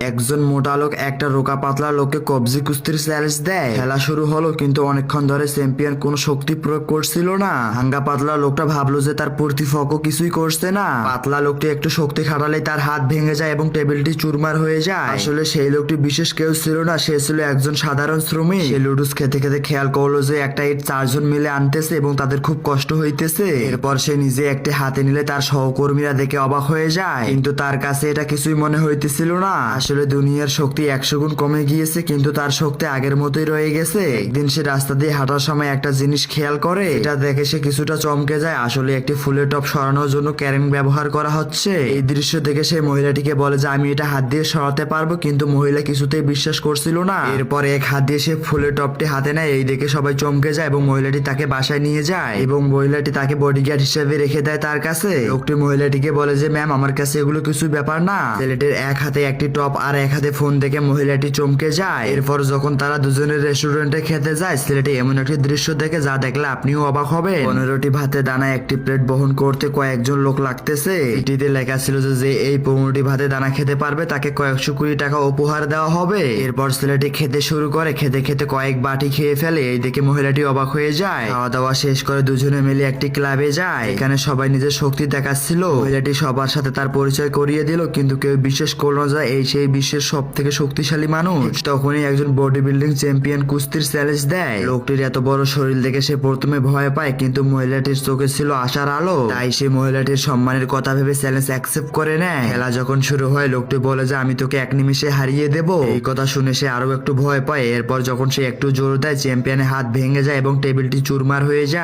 একজন মোটা লোক একটা রোকা পাতলা লোককে কবজি কুস্তির চ্যালেঞ্জ দেয়। খেলা শুরু হলো, কিন্তু অনেকক্ষণ ধরে চ্যাম্পিয়ন কোনো শক্তি প্রয়োগ করছিল না। হাঙ্গা পাতলা লোকটা ভাবলো যে তার প্রতিপক্ষ কিছুই করছে না। পাতলা লোকটি একটু শক্তি খাটালেই তার হাত ভেঙে যায় এবং টেবিলটি চুরমার হয়ে যায়। আসলে সেই লোকটি বিশেষ কেউ ছিল না, সে ছিল একজন সাধারণ শ্রমিক। সে লুডুস খেতে খেতে খেয়াল করলো যে একটা ইট চারজন মিলে আনতেছে এবং তাদের খুব কষ্ট হইতেছে। এরপর সে নিজে একটি হাতে নিলে তার সহকর্মীরা দেখে অবাক হয়ে যায়, কিন্তু তার কাছে এটা কিছুই মনে হইতেছিল না। আসলে দুনিয়ার শক্তি 100 গুণ কমে গিয়েছে, কিন্তু তার শক্তি আগের মতোই রয়ে গেছে। একদিন সে রাস্তা দিয়ে হাঁটার সময় একটা জিনিস খেয়াল করে, এটা দেখে সে কিছুটা চমকে যায়। আসলে একটি ফুলের টব সরানোর জন্য ক্যারেন ব্যবহার করা হচ্ছে। এই দৃশ্য দেখে সে মহিলাটিকে বলে যে আমি এটা হাত দিয়ে সরাতে পারবো, কিন্তু মহিলা কিছুতেই বিশ্বাস করছিল না। এরপর এক হাত দিয়ে সে ফুলের টবটি হাতে নেয়। এই দেখে সবাই চমকে যায় এবং মহিলাটি তাকে বাসায় নিয়ে যায় এবং মহিলাটি তাকে বডিগার্ড হিসেবে রেখে দেয় তার কাছে। লোকটি মহিলাটিকে বলে যে ম্যাম, আমার কাছে এগুলো কিছু ব্যাপার না। ছেলেটির এক হাতে একটি টপ আর এক হাতে ফোন দেখে মহিলাটি চমকে যায়। এরপর যখন তারা দুজনের রেস্টুরেন্টে খেতে যায়, ছেলেটি এমন একটি দৃশ্য দেখে যা দেখলে আপনিও অবাক হবেন। 15টি ভাতে দানা একটি প্লেট বহন করতে কয়েকজন লোক লাগতেছে। এটিতে লেখা ছিল যে এই 15টি ভাতে দানা খেতে পারবে তাকে কয়েকশো কোটি টাকা উপহার দেওয়া হবে। এরপর ছেলেটি খেতে শুরু করে, খেতে খেতে কয়েক বাটি খেয়ে ফেলে। এই দেখে মহিলাটি অবাক হয়ে যায়। খাওয়া দাওয়া শেষ করে দুজনে মিলে একটি ক্লাবে যায়। এখানে সবাই নিজের শক্তি দেখাচ্ছিল। মহিলাটি সবার সাথে তার পরিচয় করিয়ে দিল, কিন্তু কেউ বিশ্বাস করলো না যে এই সেই বিশ্বের সব থেকে শক্তিশালী মানুষ। তখনই একজন বডি বিল্ডিং চ্যাম্পিয়ন কুস্তির চ্যালেঞ্জ দেয়। লোকটির এত বড় শরীর দেখে সে প্রথমে ভয় পায়, কিন্তু মহিলাটির চোখে ছিল আশার আলো। তাই সে মহিলাটির সম্মানের কথা ভেবে চ্যালেঞ্জ অ্যাকসেপ্ট করে নেয়। খেলা যখন শুরু হয়, লোকটি বলে যে আমি তোকে এক নিমিষে হারিয়ে দেব। এই কথা শুনে সে আরো একটু ভয় পায়। এরপর যখন সে একটু জোর দেয়, চ্যাম্পিয়নের হাত ভেঙে যায় এবং টেবিলটি চুরমার হয়ে যায়।